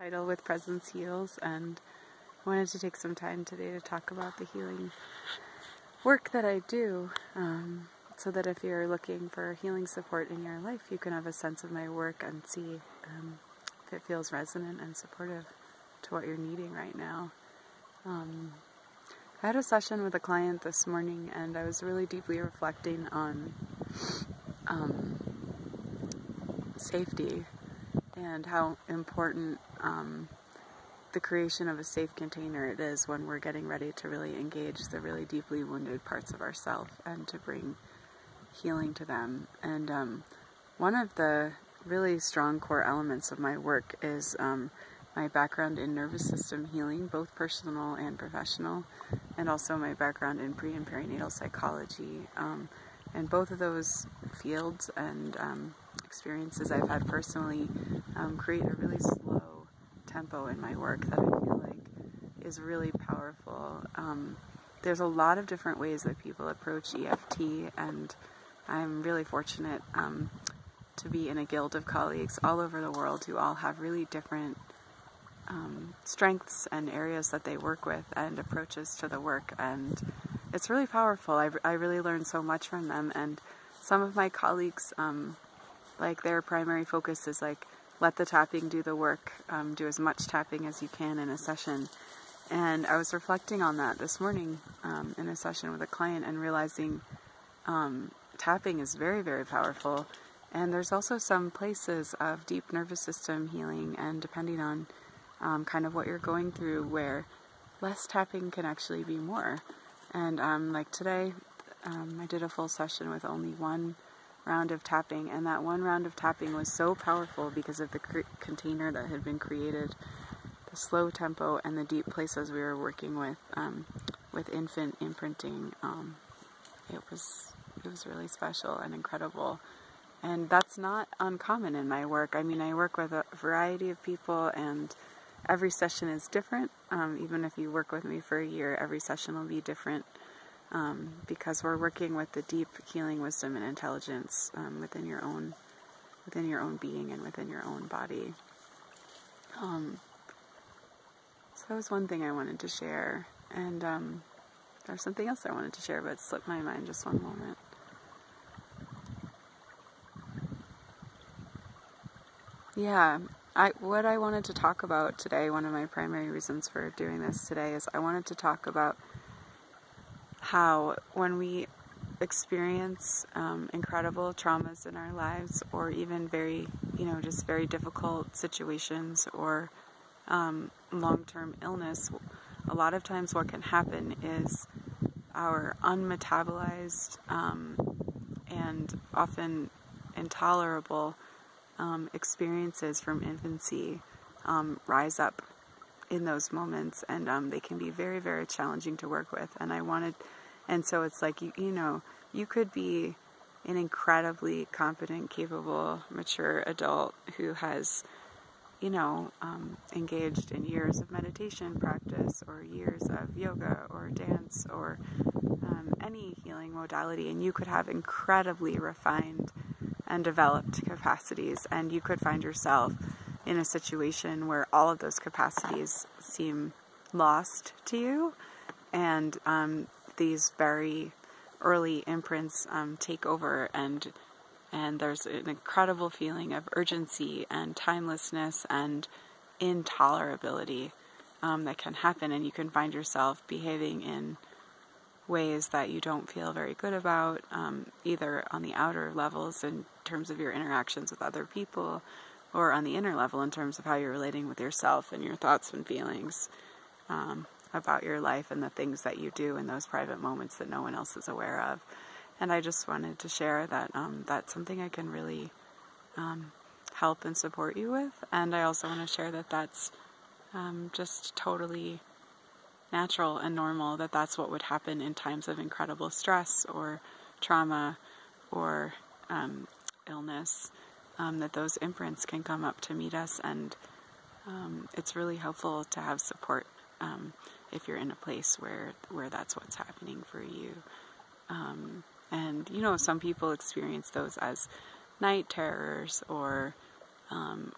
Teitel with Presence Heals, and I wanted to take some time today to talk about the healing work that I do, so that if you're looking for healing support in your life, you can have a sense of my work and see if it feels resonant and supportive to what you're needing right now. I had a session with a client this morning, and I was really deeply reflecting on safety and how important the creation of a safe container it is when we're getting ready to really engage the really deeply wounded parts of ourselves and to bring healing to them. And one of the really strong core elements of my work is my background in nervous system healing, both personal and professional, and also my background in pre- and perinatal psychology. And both of those fields and experiences I've had personally create a really slow tempo in my work that I feel like is really powerful. There's a lot of different ways that people approach EFT, and I'm really fortunate to be in a guild of colleagues all over the world who all have really different strengths and areas that they work with and approaches to the work, and it's really powerful. I really learned so much from them, and some of my colleagues, like their primary focus is like, let the tapping do the work, do as much tapping as you can in a session. And I was reflecting on that this morning in a session with a client and realizing tapping is very, very powerful. And there's also some places of deep nervous system healing, and depending on kind of what you're going through, where less tapping can actually be more. And like today, I did a full session with only one round of tapping, and that one round of tapping was so powerful because of the container that had been created, the slow tempo, and the deep places we were working with infant imprinting. It was really special and incredible, and that's not uncommon in my work. I mean, I work with a variety of people, and every session is different. Even if you work with me for a year, every session will be different. Because we're working with the deep healing wisdom and intelligence within your own being and within your own body. So that was one thing I wanted to share, and there's something else I wanted to share, but it slipped my mind. Just one moment. Yeah, what I wanted to talk about today, one of my primary reasons for doing this today, is I wanted to talk about how when we experience incredible traumas in our lives, or even very, just very difficult situations, or long-term illness, a lot of times what can happen is our unmetabolized and often intolerable experiences from infancy rise up in those moments, and they can be very, very challenging to work with. And so it's like, you could be an incredibly competent, capable, mature adult who has, engaged in years of meditation practice, or years of yoga or dance, or any healing modality, and you could have incredibly refined and developed capacities, and you could find yourself in a situation where all of those capacities seem lost to you, and these very early imprints take over, and there's an incredible feeling of urgency and timelessness and intolerability that can happen, and you can find yourself behaving in ways that you don't feel very good about, either on the outer levels in terms of your interactions with other people, or on the inner level in terms of how you're relating with yourself and your thoughts and feelings about your life and the things that you do in those private moments that no one else is aware of. And I just wanted to share that that's something I can really help and support you with. And I also want to share that that's just totally natural and normal, that that's what would happen in times of incredible stress or trauma or illness, that those imprints can come up to meet us, and it's really helpful to have support if you're in a place where that's what's happening for you. And some people experience those as night terrors, or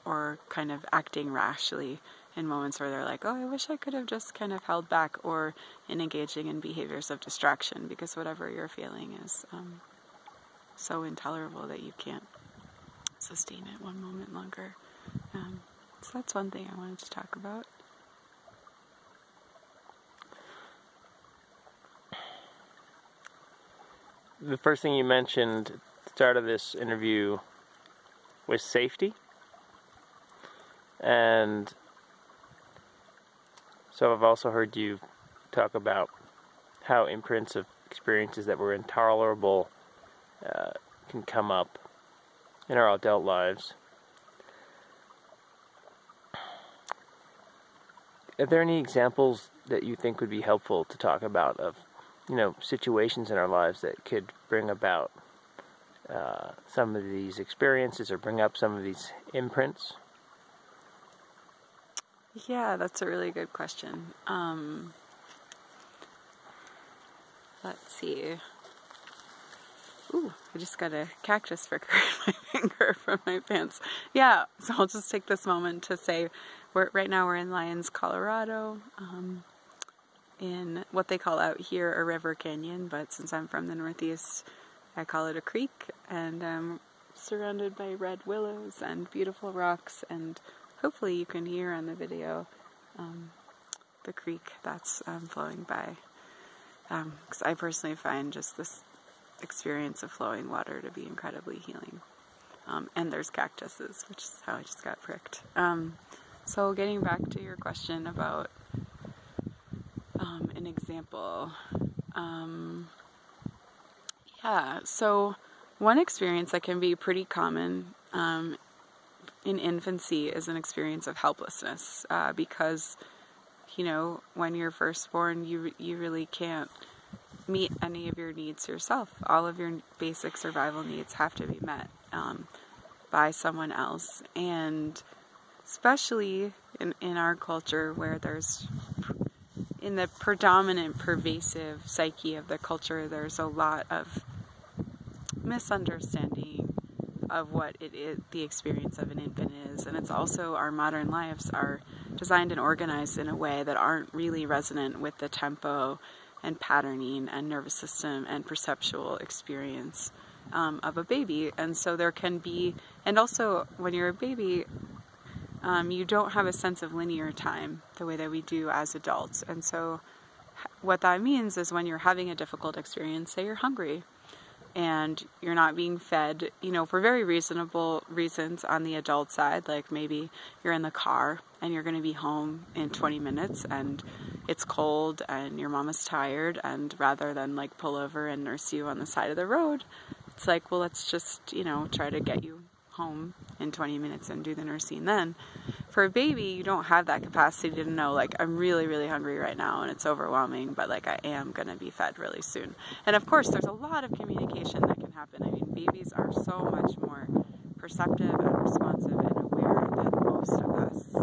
or kind of acting rashly in moments where they're like, oh, I wish I could have just kind of held back, or in engaging in behaviors of distraction because whatever you're feeling is so intolerable that you can't sustain it one moment longer. So that's one thing I wanted to talk about. The first thing you mentioned at the start of this interview was safety. And so I've also heard you talk about how imprints of experiences that were intolerable can come up in our adult lives. Are there any examples that you think would be helpful to talk about of, situations in our lives that could bring about some of these experiences or bring up some of these imprints? Yeah, that's a really good question. Let's see. Ooh, I just got a cactus pricker in my finger from my pants. Yeah, so I'll just take this moment to say, right now we're in Lyons, Colorado, in what they call out here a river canyon, but since I'm from the Northeast, I call it a creek, and I'm surrounded by red willows and beautiful rocks, and hopefully you can hear on the video the creek that's flowing by, because I personally find just this experience of flowing water to be incredibly healing. And there's cactuses, which is how I just got pricked. So getting back to your question about an example, yeah, so one experience that can be pretty common in infancy is an experience of helplessness, because when you're first born, you really can't meet any of your needs yourself. All of your basic survival needs have to be met by someone else, and especially in our culture, where there's, in the predominant pervasive psyche of the culture, there's a lot of misunderstanding of what it is, the experience of an infant is. And it's also, our modern lives are designed and organized in a way that aren't really resonant with the tempo and patterning and nervous system and perceptual experience of a baby. And so there can be, and also when you're a baby, you don't have a sense of linear time the way that we do as adults. And so what that means is when you're having a difficult experience, say you're hungry and you're not being fed, for very reasonable reasons on the adult side, like maybe you're in the car and you're going to be home in 20 minutes and it's cold and your mom is tired, and rather than like pull over and nurse you on the side of the road, it's like, well, let's just, try to get you home in 20 minutes and do the nursing then. For a baby, you don't have that capacity to know, like, I'm really, really hungry right now and it's overwhelming, but like I am going to be fed really soon. And of course, there's a lot of communication that can happen. I mean, babies are so much more perceptive and responsive and aware than most of us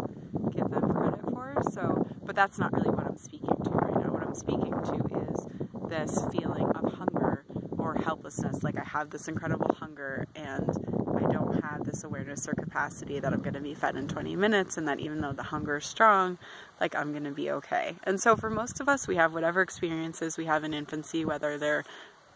give them credit for. So, but that's not really what I'm speaking to right now. What I'm speaking to is this feeling of hunger or helplessness. Like, I have this incredible hunger and I don't have this awareness or capacity that I'm going to be fed in 20 minutes, and that even though the hunger is strong, like, I'm going to be okay. And so for most of us, we have whatever experiences we have in infancy, whether they're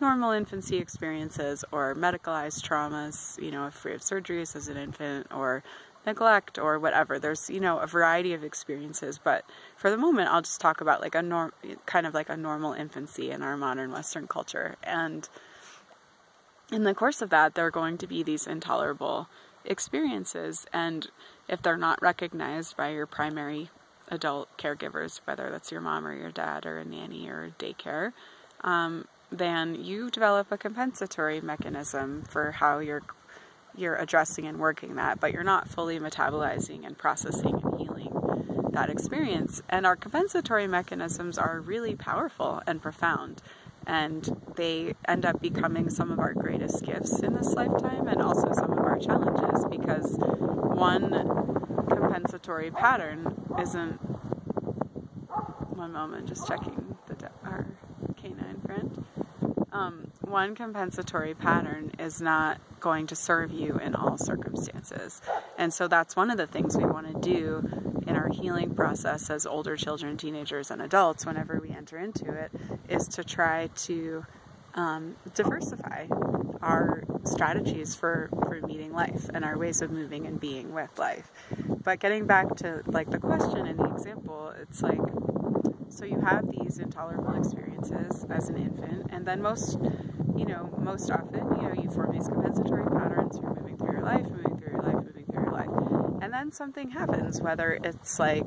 normal infancy experiences or medicalized traumas, if we have surgeries as an infant, or neglect or whatever. There's, a variety of experiences, but for the moment, I'll just talk about like kind of like a normal infancy in our modern Western culture. And in the course of that, there are going to be these intolerable experiences, and if they're not recognized by your primary adult caregivers, whether that's your mom or your dad or a nanny or a daycare, then you develop a compensatory mechanism for how you're addressing and working that, but you're not fully metabolizing and processing and healing that experience. And our compensatory mechanisms are really powerful and profound, and they end up becoming some of our greatest gifts in this lifetime, and also some of our challenges, because one compensatory pattern isn't, one moment, just checking our canine friend. one compensatory pattern is not going to serve you in all circumstances. And so that's one of the things we want to do in our healing process as older children, teenagers, and adults, whenever we enter into it, is to try to diversify our strategies for meeting life and our ways of moving and being with life. But getting back to like the question and the example, it's like, so you have these intolerable experiences as an infant, and then most often, you form these compensatory patterns. You're moving through your life, and then something happens, whether it's like,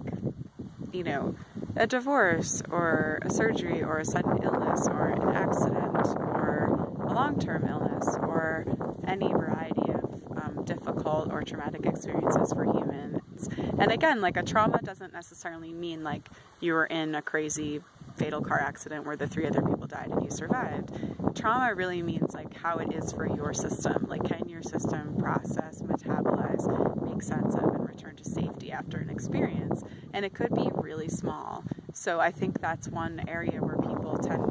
a divorce or a surgery or a sudden illness or an accident or a long-term illness or any variety of difficult or traumatic experiences for humans. And again, like a trauma doesn't necessarily mean like you were in a crazy fatal car accident where the 3 other people died and you survived. Trauma really means like how it is for your system. Like, can your system process, metabolize, make sense of, and return to safety after an experience? And it could be really small. So I think that's one area where people tend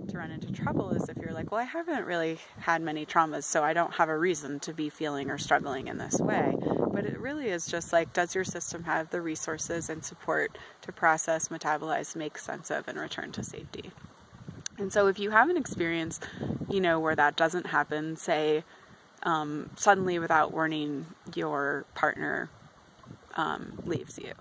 to run into trouble, is if you're like, well, I haven't really had many traumas, so I don't have a reason to be feeling or struggling in this way. But it really is just like, does your system have the resources and support to process, metabolize, make sense of, and return to safety? And so if you have an experience, where that doesn't happen, say, suddenly without warning, your partner leaves you,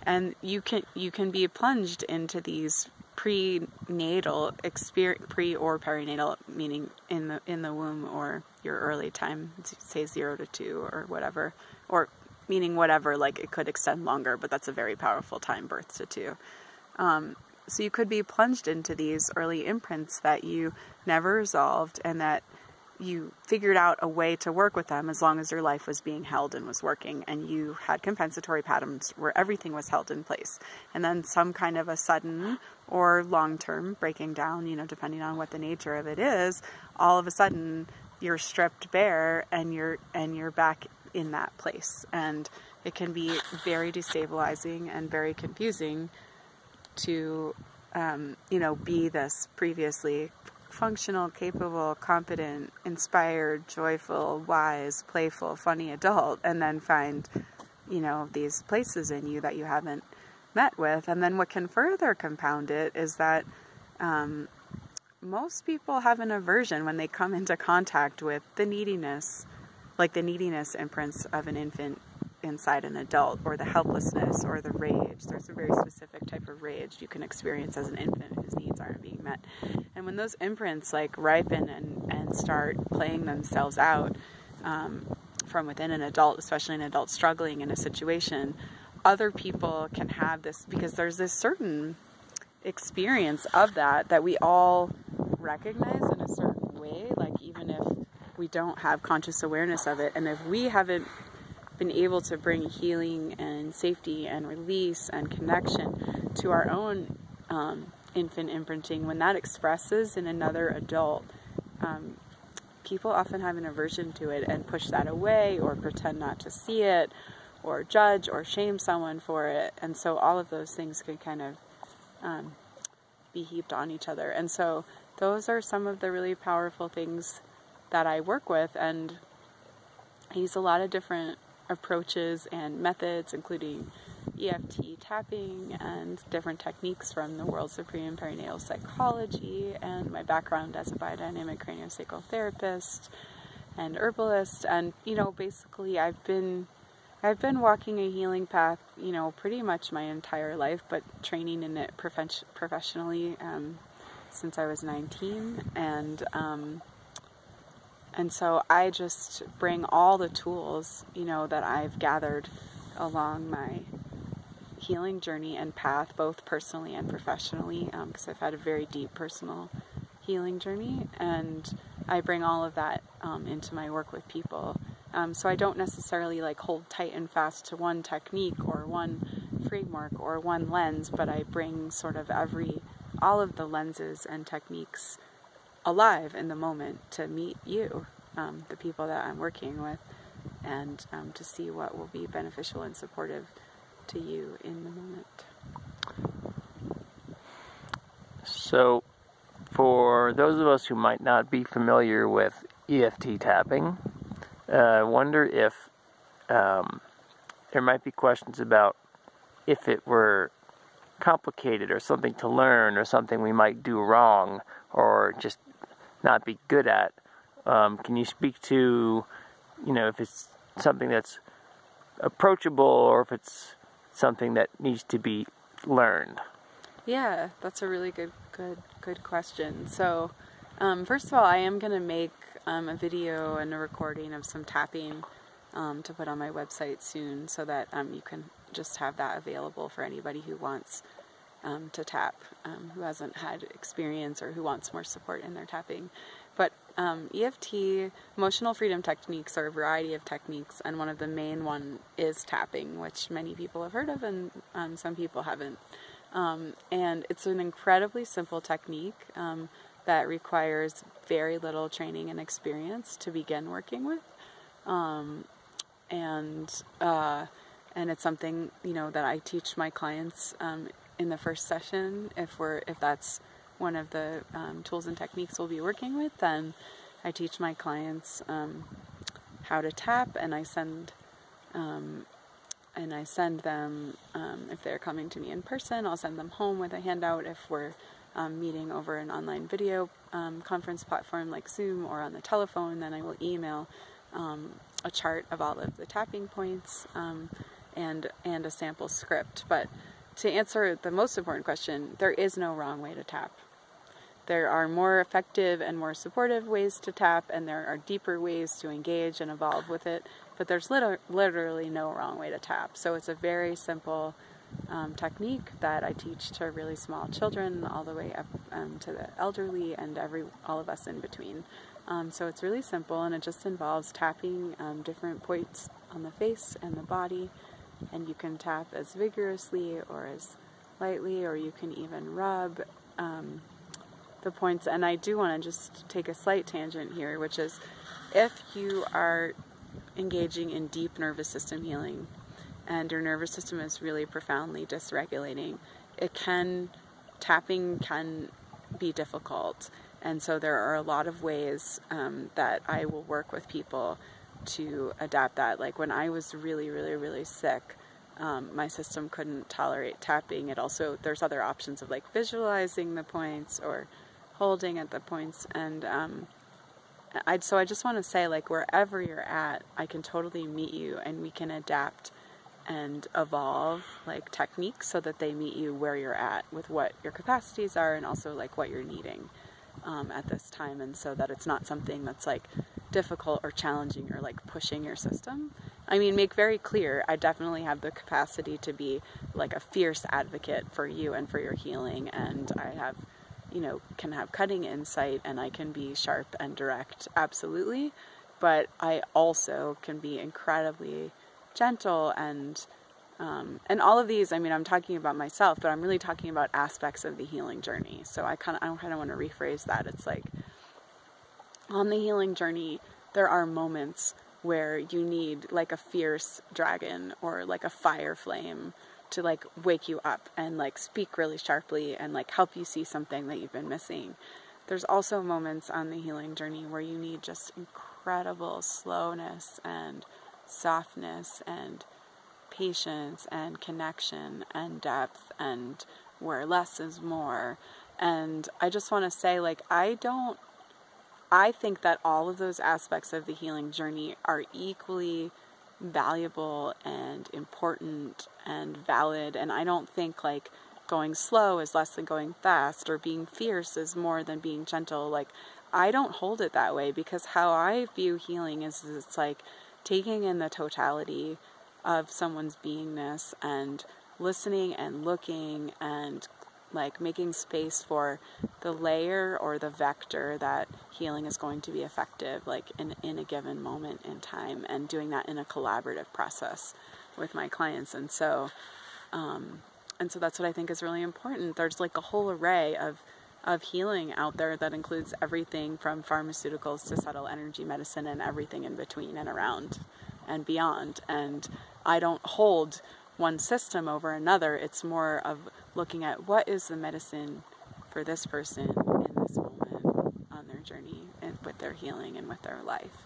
and you can be plunged into these prenatal experience, pre or perinatal, meaning in the womb or your early time, say 0 to 2 or whatever, or meaning whatever, like it could extend longer, but that's a very powerful time, birth to 2. So you could be plunged into these early imprints that you never resolved, and that you figured out a way to work with them as long as your life was being held and was working, and you had compensatory patterns where everything was held in place. And then some kind of a sudden or long-term breaking down, depending on what the nature of it is, all of a sudden you're stripped bare and you're back in that place. And it can be very destabilizing and very confusing to, be this previously functional, capable, competent, inspired, joyful, wise, playful, funny adult, and then find, these places in you that you haven't met with. And then what can further compound it is that most people have an aversion when they come into contact with the neediness, like the neediness imprints of an infant inside an adult, or the helplessness or the rage. There's a very specific type of rage you can experience as an infant whose needs aren't being met. And when those imprints like ripen and start playing themselves out from within an adult, especially an adult struggling in a situation, other people can have this, because there's this certain experience of that we all recognize in a certain way, like even if we don't have conscious awareness of it. And if we haven't been able to bring healing and safety and release and connection to our own infant imprinting, when that expresses in another adult, people often have an aversion to it and push that away or pretend not to see it or judge or shame someone for it. And so all of those things can kind of be heaped on each other. And so those are some of the really powerful things that I work with, and I use a lot of different approaches and methods, including EFT tapping and different techniques from the worlds of pre and perinatal psychology, and my background as a biodynamic craniosacral therapist and herbalist. And basically I've been walking a healing path pretty much my entire life, but training in it professionally since I was 19. And so I just bring all the tools, that I've gathered along my healing journey and path, both personally and professionally, because I've had a very deep personal healing journey, and I bring all of that into my work with people. So I don't necessarily hold tight and fast to one technique or one framework or one lens, but I bring sort of all of the lenses and techniques alive in the moment to meet you, the people that I'm working with, and to see what will be beneficial and supportive to you in the moment. So for those of us who might not be familiar with EFT tapping, I wonder if there might be questions about if it were complicated or something to learn or something we might do wrong or just not be good at. Can you speak to, if it's something that's approachable or if it's something that needs to be learned? Yeah, that's a really good question. So, first of all, I am going to make a video and a recording of some tapping to put on my website soon, so that you can just have that available for anybody who wants to tap, who hasn't had experience or who wants more support in their tapping. But EFT, emotional freedom techniques, are a variety of techniques, and one of the main one is tapping, which many people have heard of and some people haven't. And it's an incredibly simple technique that requires very little training and experience to begin working with. And it's something, that I teach my clients in the first session. If that's one of the tools and techniques we'll be working with, then I teach my clients how to tap, and I send them, if they're coming to me in person, I'll send them home with a handout. If we're meeting over an online video conference platform like Zoom or on the telephone, then I will email a chart of all of the tapping points and a sample script. But to answer the most important question, there is no wrong way to tap. There are more effective and more supportive ways to tap, and there are deeper ways to engage and evolve with it, but there's literally no wrong way to tap. So it's a very simple technique that I teach to really small children all the way up to the elderly and all of us in between. So it's really simple, and it just involves tapping different points on the face and the body, and you can tap as vigorously or as lightly, or you can even rub the points. And I do want to just take a slight tangent here, which is if you are engaging in deep nervous system healing and your nervous system is really profoundly dysregulating, tapping can be difficult. And so there are a lot of ways that I will work with people to adapt that. Like when I was really, really, really sick, my system couldn't tolerate tapping. There's other options of like visualizing the points or holding at the points. And so I just want to say, like, wherever you're at, I can totally meet you, and we can adapt and evolve like techniques so that they meet you where you're at with what your capacities are and also like what you're needing at this time, and so that it's not something that's like difficult or challenging or like pushing your system. I mean, make very clear, I definitely have the capacity to be like a fierce advocate for you and for your healing, and I have, can have cutting insight, and I can be sharp and direct, absolutely, but I also can be incredibly gentle and all of these, I mean, I'm talking about myself, but I'm really talking about aspects of the healing journey. So I kind of want to rephrase that. It's like, on the healing journey, there are moments where you need like a fierce dragon or like a fire flame to like wake you up and like speak really sharply and like help you see something that you've been missing. There's also moments on the healing journey where you need just incredible slowness and softness and patience and connection and depth, and where less is more. And I just want to say, like, I think that all of those aspects of the healing journey are equally valuable and important and valid, and I don't think like going slow is less than going fast, or being fierce is more than being gentle. Like, I don't hold it that way, because how I view healing is it's like taking in the totality of someone's beingness and listening and looking and like making space for the layer or the vector that healing is going to be effective, like in a given moment in time, and doing that in a collaborative process with my clients. And so that's what I think is really important. There's like a whole array of healing out there that includes everything from pharmaceuticals to subtle energy medicine and everything in between and around and beyond. And I don't hold one system over another. It's more of looking at what is the medicine for this person in this moment. journey and with their healing and with their life.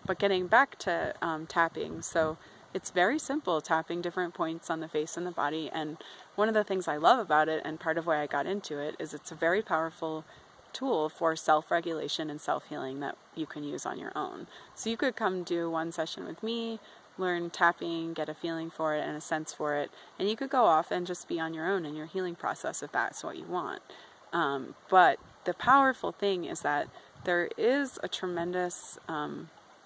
But getting back to tapping, so it's very simple, tapping different points on the face and the body. And one of the things I love about it, and part of why I got into it, is it's a very powerful tool for self-regulation and self-healing that you can use on your own. So you could come do one session with me, learn tapping, get a feeling for it and a sense for it, and you could go off and just be on your own in your healing process if that's what you want. But the powerful thing is that there is a tremendous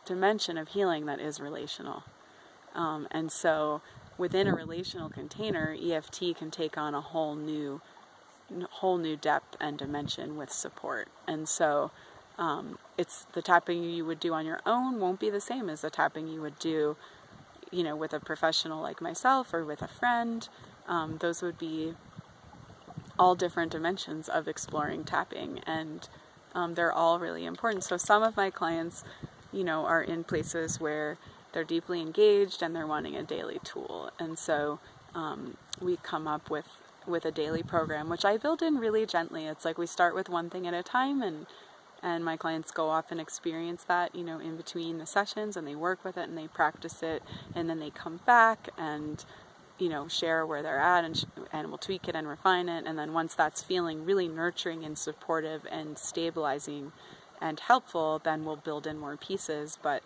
dimension of healing that is relational. And so within a relational container, EFT can take on a whole new depth and dimension with support. And so it's the tapping you would do on your own won't be the same as the tapping you would do, with a professional like myself or with a friend. Those would be all different dimensions of exploring tapping, and they're all really important. So some of my clients, are in places where they're deeply engaged and they're wanting a daily tool. And so we come up with a daily program, which I build in really gently. It's like we start with one thing at a time, and my clients go off and experience that, in between the sessions, and they work with it and they practice it, and then they come back and, share where they're at, and we'll tweak it and refine it. And then once that's feeling really nurturing and supportive and stabilizing and helpful, then we'll build in more pieces. But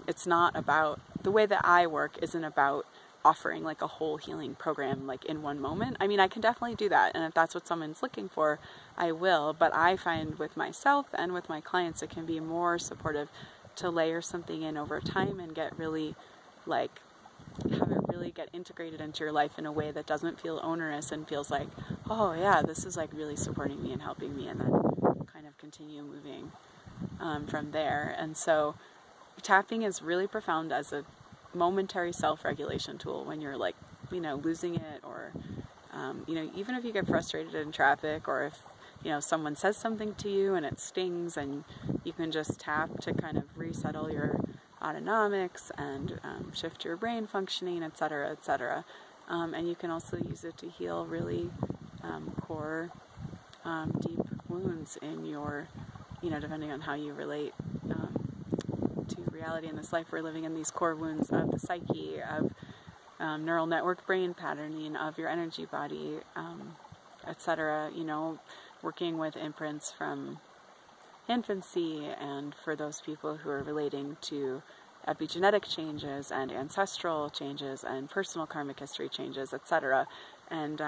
it's not about, the way that I work isn't about offering like a whole healing program like in one moment. I mean, I can definitely do that, and if that's what someone's looking for, I will. But I find with myself and with my clients, it can be more supportive to layer something in over time and get really have it really get integrated into your life in a way that doesn't feel onerous and feels like, oh yeah, this is like really supporting me and helping me, and then kind of continue moving from there. And so tapping is really profound as a momentary self-regulation tool when you're losing it, or even if you get frustrated in traffic, or if someone says something to you and it stings, and you can just tap to kind of resettle your autonomics and shift your brain functioning, etc., etc. And you can also use it to heal really core deep wounds in your, depending on how you relate to reality in this life we're living in, these core wounds of the psyche, of neural network brain patterning, of your energy body, etc. Working with imprints from infancy, and for those people who are relating to epigenetic changes and ancestral changes and personal karmic history changes, etc. And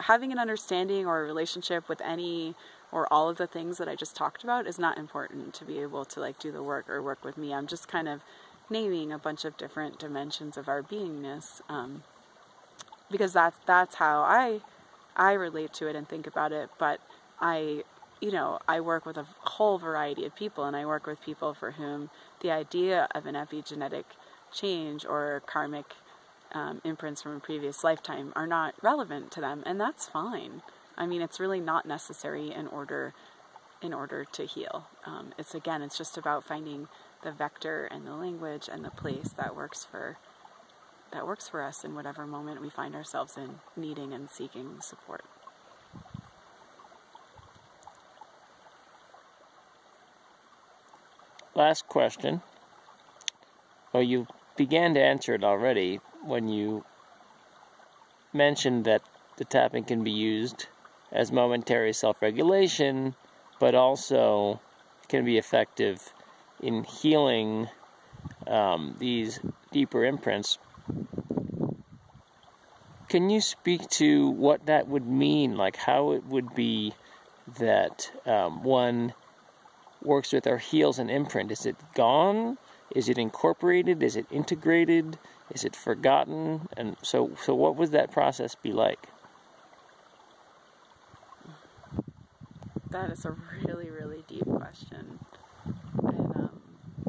having an understanding or a relationship with any or all of the things that I just talked about is not important to be able to do the work or work with me. I'm just kind of naming a bunch of different dimensions of our beingness, because that's how I relate to it and think about it. But I work with a whole variety of people, and I work with people for whom the idea of an epigenetic change or karmic imprints from a previous lifetime are not relevant to them, and that's fine. I mean, it's really not necessary in order to heal. It's just about finding the vector and the language and the place that works for us in whatever moment we find ourselves in, needing and seeking support. Last question. Well, you began to answer it already when you mentioned that the tapping can be used as momentary self-regulation, but also can be effective in healing these deeper imprints. Can you speak to what that would mean, like how it would be that one works with or heals an imprint? Is it gone? Is it incorporated? Is it integrated? Is it forgotten? And so what would that process be like? That is a really, really deep question. And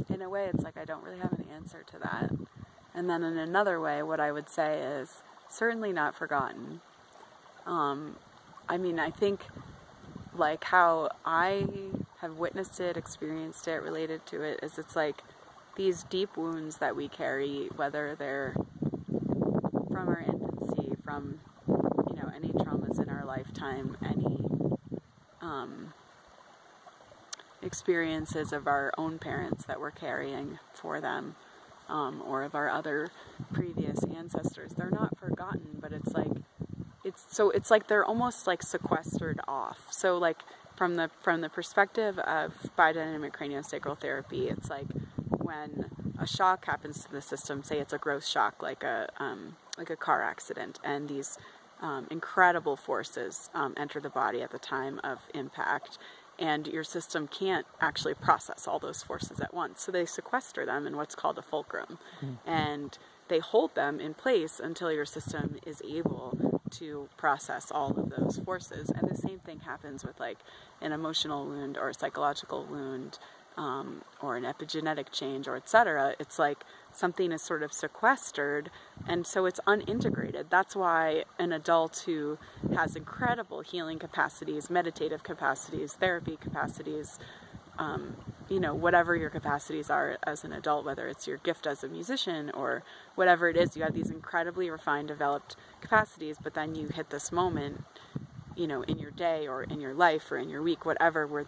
in a way, it's like I don't really have an answer to that. And then in another way, what I would say is certainly not forgotten. I think like how I have witnessed it, experienced it, related to it, is it's like these deep wounds that we carry, whether they're from our infancy, from any traumas in our lifetime, any experiences of our own parents that we're carrying for them, or of our other previous ancestors. They're not forgotten, but it's like they're almost like sequestered off. So like from the perspective of biodynamic craniosacral therapy, it's like when a shock happens to the system, say it's a gross shock, like a car accident, and these incredible forces enter the body at the time of impact, and your system can't actually process all those forces at once. So they sequester them in what's called a fulcrum, and they hold them in place until your system is able to process all of those forces. And the same thing happens with like an emotional wound or a psychological wound, or an epigenetic change, or etc. It's like something is sort of sequestered, and so it's unintegrated. That's why an adult who has incredible healing capacities, meditative capacities, therapy capacities, whatever your capacities are as an adult, whether it's your gift as a musician or whatever it is, you have these incredibly refined, developed capacities, but then you hit this moment, in your day or in your life or in your week, whatever, where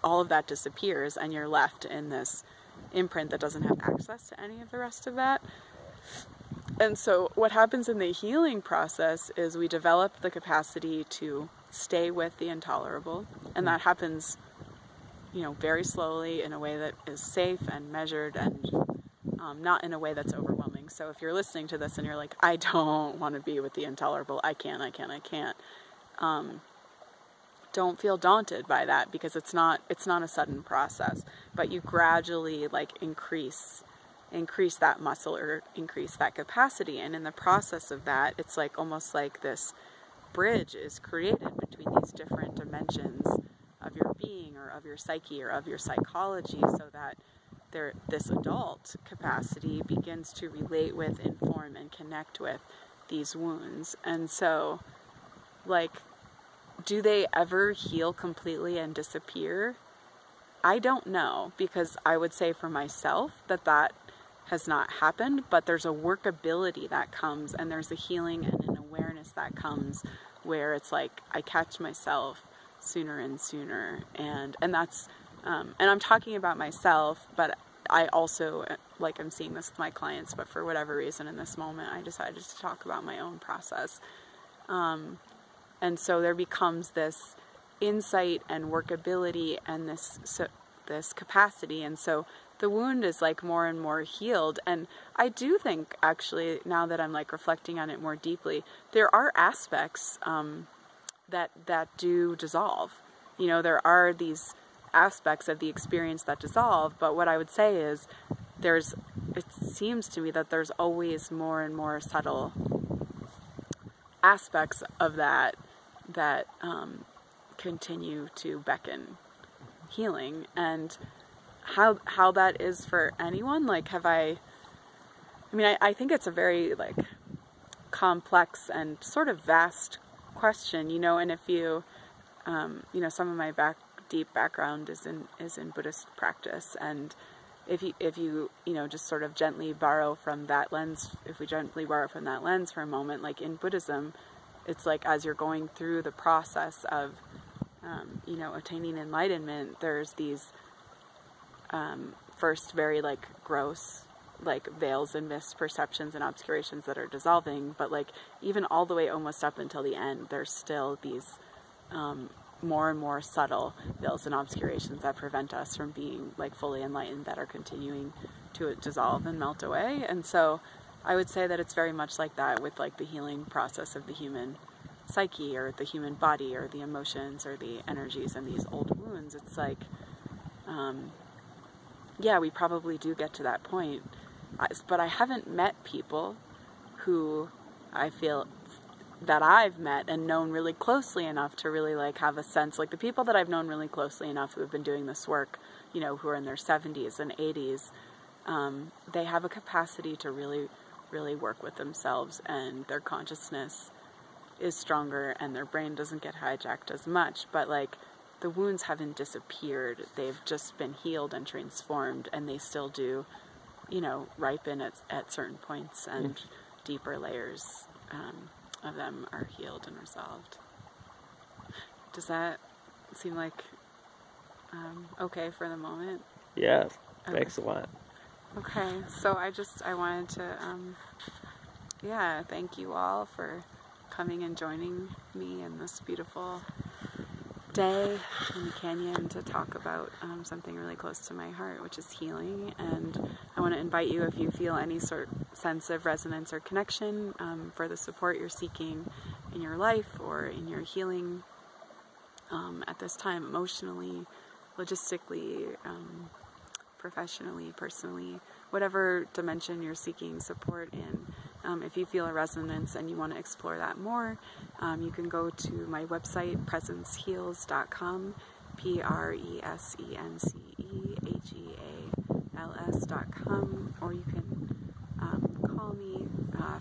all of that disappears and you're left in this imprint that doesn't have access to any of the rest of that. And so what happens in the healing process is we develop the capacity to stay with the intolerable, and that happens very slowly, in a way that is safe and measured, and not in a way that's overwhelming. So if you're listening to this and you're like, I don't want to be with the intolerable, I can't, don't feel daunted by that, because it's not a sudden process, but you gradually increase that muscle or increase that capacity. And in the process of that, it's like almost like this bridge is created between these different dimensions of your being or of your psyche or of your psychology, so that this adult capacity begins to relate with, inform, and connect with these wounds. And so, do they ever heal completely and disappear? I don't know, because I would say for myself that has not happened, but there's a workability that comes, and there's a healing and an awareness that comes, where it's like I catch myself sooner and sooner, and that's and I'm talking about myself, but I also I'm seeing this with my clients, but for whatever reason in this moment I decided to talk about my own process. And so there becomes this insight and workability and this capacity. And so the wound is more and more healed. And I do think, actually, now that I'm reflecting on it more deeply, there are aspects that do dissolve. There are these aspects of the experience that dissolve, but what I would say is it seems to me that there's always more and more subtle aspects of that continue to beckon healing. And how that is for anyone, I think it's a very complex and sort of vast question, and if you some of my deep background is in Buddhist practice, and if you just sort of gently borrow from that lens, for a moment, in Buddhism, it's as you're going through the process of attaining enlightenment, there's these first very gross veils and misperceptions and obscurations that are dissolving, but even all the way almost up until the end, there's still these more and more subtle veils and obscurations that prevent us from being fully enlightened, that are continuing to dissolve and melt away. And so I would say that it's very much like that with the healing process of the human psyche or the human body or the emotions or the energies and these old wounds. It's we probably do get to that point, but I haven't met people who I feel that I've met and known really closely enough to really have a sense, the people that I've known really closely enough who have been doing this work, who are in their 70s and 80s, they have a capacity to really, really work with themselves, and their consciousness is stronger and their brain doesn't get hijacked as much, but the wounds haven't disappeared. They've just been healed and transformed, and they still do, ripen at certain points, and deeper layers of them are healed and resolved. Does that seem like okay for the moment? Yeah, Okay. thanks a lot. Okay, so I wanted to, thank you all for coming and joining me in this beautiful day in the canyon to talk about something really close to my heart, which is healing. And I want to invite you, if you feel any sort of sense of resonance or connection for the support you're seeking in your life or in your healing at this time, emotionally, logistically, professionally, personally, whatever dimension you're seeking support in. If you feel a resonance and you want to explore that more, you can go to my website, presenceheals.com, presenceheals.com, or you can call me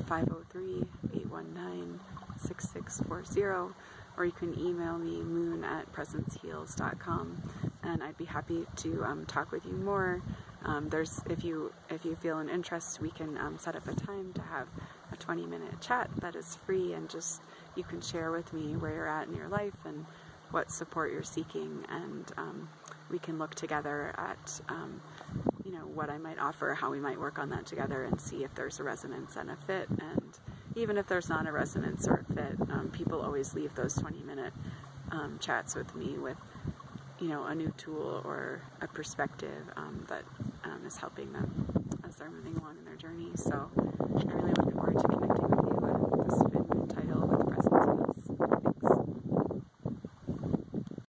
503-819-6640, or you can email me moon@presenceheals.com, and I'd be happy to talk with you more. If you feel an interest, we can set up a time to have a 20-minute chat that is free, and just you can share with me where you're at in your life and what support you're seeking, and we can look together at what I might offer, how we might work on that together, and see if there's a resonance and a fit. And even if there's not a resonance or a fit, people always leave those 20-minute chats with me with a new tool or a perspective that is helping them as they're moving along in their journey. So